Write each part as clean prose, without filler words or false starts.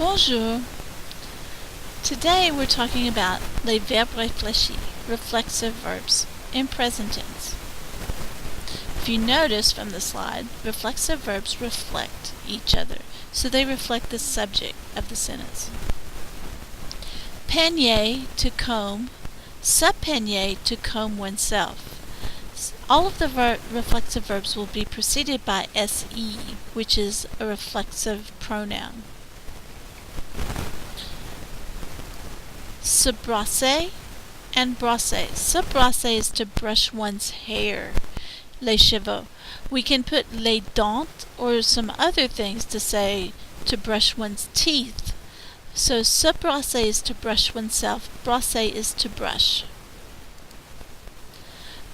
Bonjour. Today we're talking about les verbes réfléchis, reflexive verbs, in present tense. If you notice from the slide, reflexive verbs reflect each other, so they reflect the subject of the sentence. Peigner, to comb, se peigner, to comb oneself. All of the reflexive verbs will be preceded by se, which is a reflexive pronoun. Se brosser and brosser. Se brosser is to brush one's hair, les cheveux. We can put les dents or some other things to say to brush one's teeth. So se brosser is to brush oneself, brosser is to brush.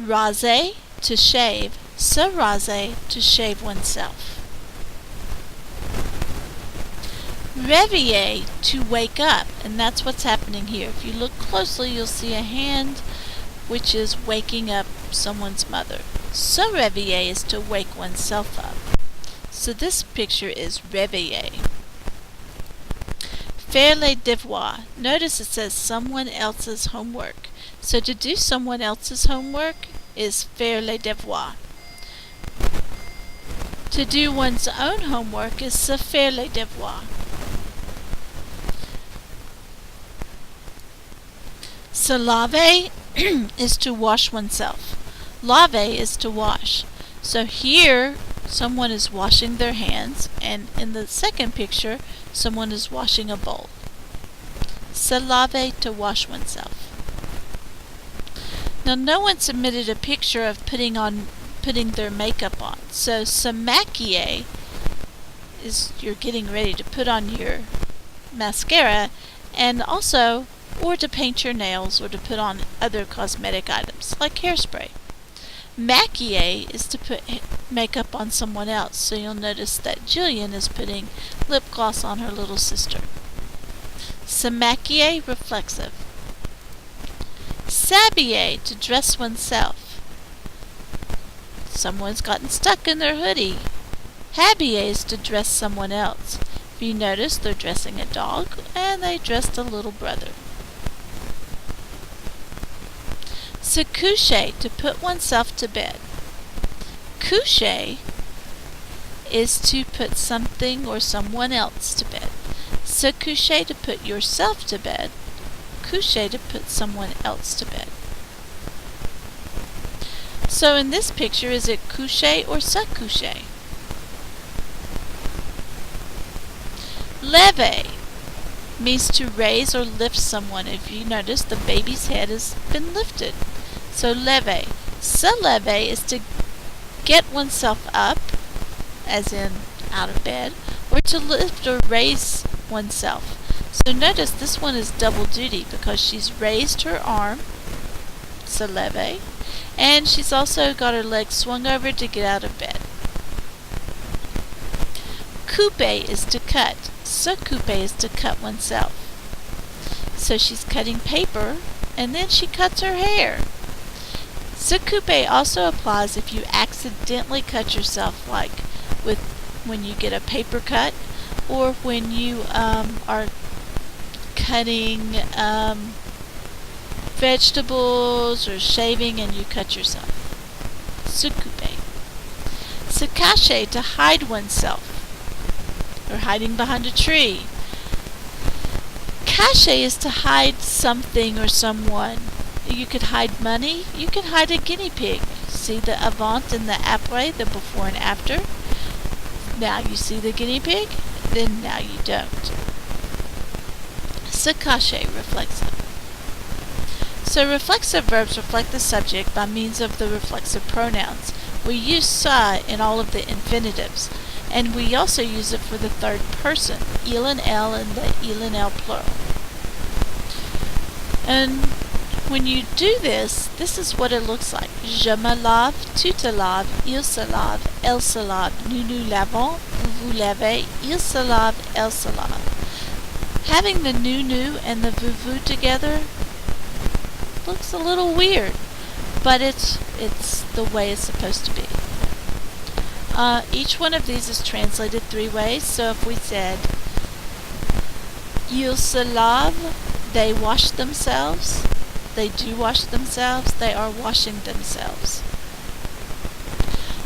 Raser, to shave, se raser, to shave oneself. Réveiller, to wake up, and that's what's happening here. If you look closely, you'll see a hand which is waking up someone's mother. Se réveiller is to wake oneself up. So this picture is réveiller. Faire les devoirs. Notice it says someone else's homework. So to do someone else's homework is faire les devoirs. To do one's own homework is se faire les devoirs. Se laver is to wash oneself. Laver is to wash. So here, someone is washing their hands, and in the second picture, someone is washing a bowl. Se laver, to wash oneself. Now, no one submitted a picture of putting their makeup on. So se maquiller is you're getting ready to put on your mascara, and also or to paint your nails or to put on other cosmetic items like hairspray. Maquiller is to put makeup on someone else, so you'll notice that Jillian is putting lip gloss on her little sister. Se maquiller, reflexive. S'habiller, to dress oneself. Someone's gotten stuck in their hoodie. Habiller is to dress someone else. If you notice, they're dressing a dog, and they dressed a little brother. Se coucher, to put oneself to bed. Coucher is to put something or someone else to bed. Se coucher, to put yourself to bed. Coucher, to put someone else to bed. So in this picture, is it coucher or se coucher? Lever means to raise or lift someone. If you notice, the baby's head has been lifted. So lever. Se lever is to get oneself up, as in out of bed, or to lift or raise oneself. So notice this one is double duty because she's raised her arm, se lever, and she's also got her legs swung over to get out of bed. Couper is to cut. Se couper is to cut oneself. So she's cutting paper, and then she cuts her hair. Se couper also applies if you accidentally cut yourself, like when you get a paper cut, or when you are cutting vegetables or shaving and you cut yourself. Se couper. Se cacher, to hide oneself, or hiding behind a tree. Cacher is to hide something or someone. You could hide money. You could hide a guinea pig. See the avant and the après, the before and after. Now you see the guinea pig, then now you don't. Se cacher, reflexive. So reflexive verbs reflect the subject by means of the reflexive pronouns. We use se in all of the infinitives, and we also use it for the third person, il and elle and the il and elle plural. And when you do this, this is what it looks like. Je me lave, tu te laves, il se lave, elle se lave, nous nous lavons, vous vous lavez, il se lave, elle se lave. Having the nous and the vous together looks a little weird, but it's the way it's supposed to be. Each one of these is translated 3 ways. So if we said Ils se lavent. They wash themselves. They do wash themselves. They are washing themselves.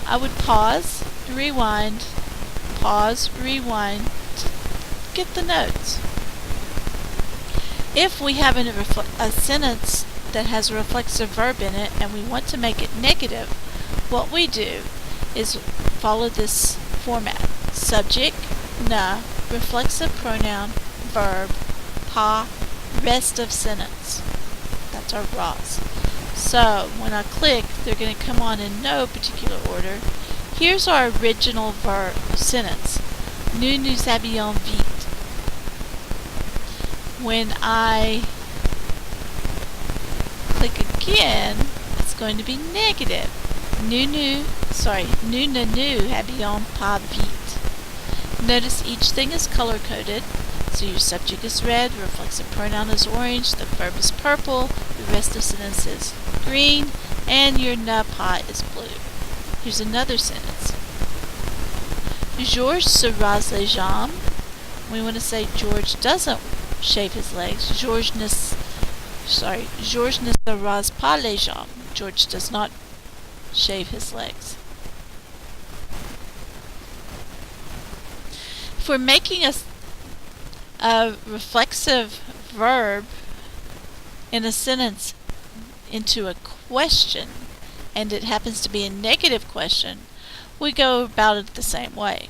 I would pause, rewind, get the notes. If we have a sentence that has a reflexive verb in it and we want to make it negative, what we do is follow this format. Subject, ne, reflexive pronoun, verb, pas, rest of sentence. That's our RAS. So when I click, they're going to come on in no particular order. Here's our original verb sentence. Nous nous habillons vite. When I click again, it's going to be negative. Nous ne nous habillons pas vite. Notice each thing is color-coded. So your subject is red, reflexive pronoun is orange, the verb is purple, the rest of the sentence is green, and your ne pas is blue. Here's another sentence. Georges se rase les jambes. We want to say George doesn't shave his legs. Georges ne se rase pas les jambes. George does not shave his legs. If we're making a reflexive verb in a sentence into a question, and it happens to be a negative question, we go about it the same way.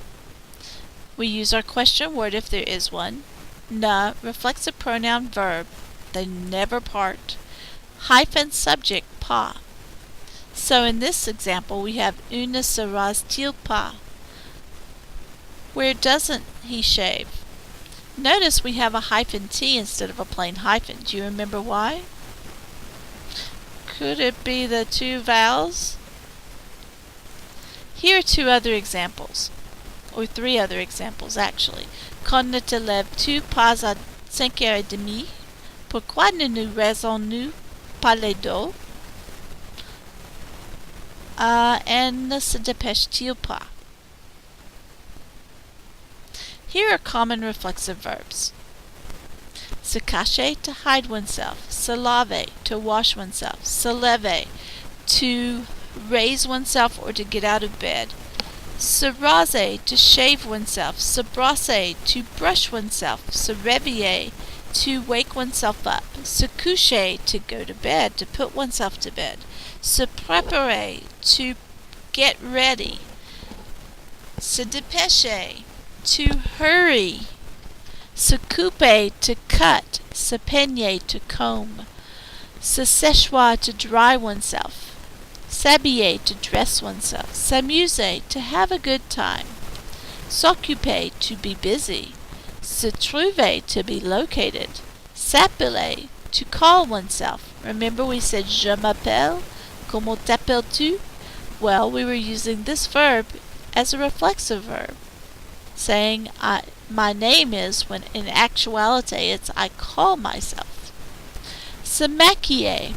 We use our question word if there is one. Ne, reflexive pronoun, verb, they never part. Hyphen subject, pas. So in this example we have il ne se rase-t-il pas? Where doesn't he shave? Notice we have a hyphen T instead of a plain hyphen. Do you remember why? Could it be the two vowels? Here are two other examples, or three other examples actually. Quand ne te lèves-tu pas à 5h30? Pourquoi ne nous raisons-nous pas les dos? And ne se dépêche-t-il pas? Here are common reflexive verbs. Se cacher, to hide oneself. Se laver, to wash oneself. Se lever, to raise oneself or to get out of bed. Se raser, to shave oneself. Se brosser, to brush oneself. Se réveiller, to wake oneself up. Se coucher, to go to bed, to put oneself to bed. Se préparer, to get ready. Se dépêcher, to hurry. Se couper, to cut. Se peigner, to comb. Se séchoir, to dry oneself. S'habiller, to dress oneself. S'amuser, to have a good time. S'occuper, to be busy. Se trouver, to be located. S'appeler, to call oneself. Remember we said je m'appelle? Comment t'appelles-tu? Well, we were using this verb as a reflexive verb, saying my name is, when in actuality it's I call myself. Se maquiller,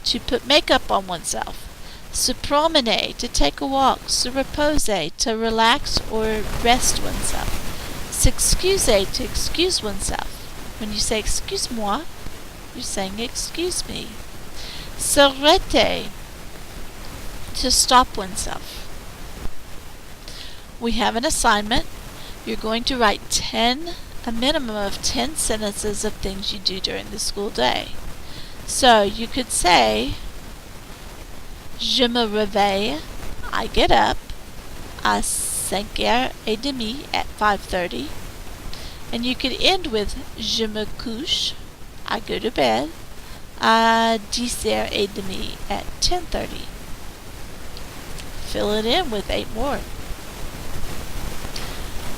to put makeup on oneself. Se promener, to take a walk. Se reposer, to relax or rest oneself. S'excuser, to excuse oneself. When you say excuse-moi, you're saying excuse me. S'arrêter, to stop oneself. We have an assignment. You're going to write a minimum of 10 sentences of things you do during the school day. So you could say, je me réveille, I get up, à 5h30 at 5:30. And you could end with, je me couche, I go to bed, à 10h30 at 10:30. Fill it in with 8 more.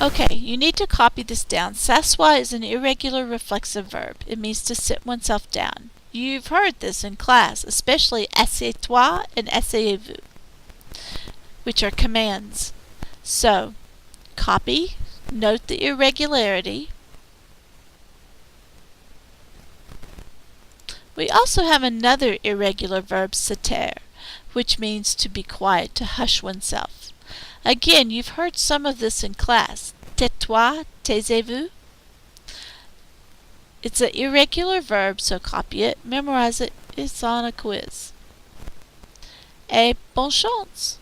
Okay, you need to copy this down. S'asseoir is an irregular reflexive verb. It means to sit oneself down. You've heard this in class, especially assieds-toi and asseyez-vous, which are commands. So, copy, note the irregularity. We also have another irregular verb, se taire, which means to be quiet, to hush oneself. Again, you've heard some of this in class. Tais-toi, taisez-vous. It's an irregular verb, so copy it, memorize it. It's on a quiz. Et bonne chance!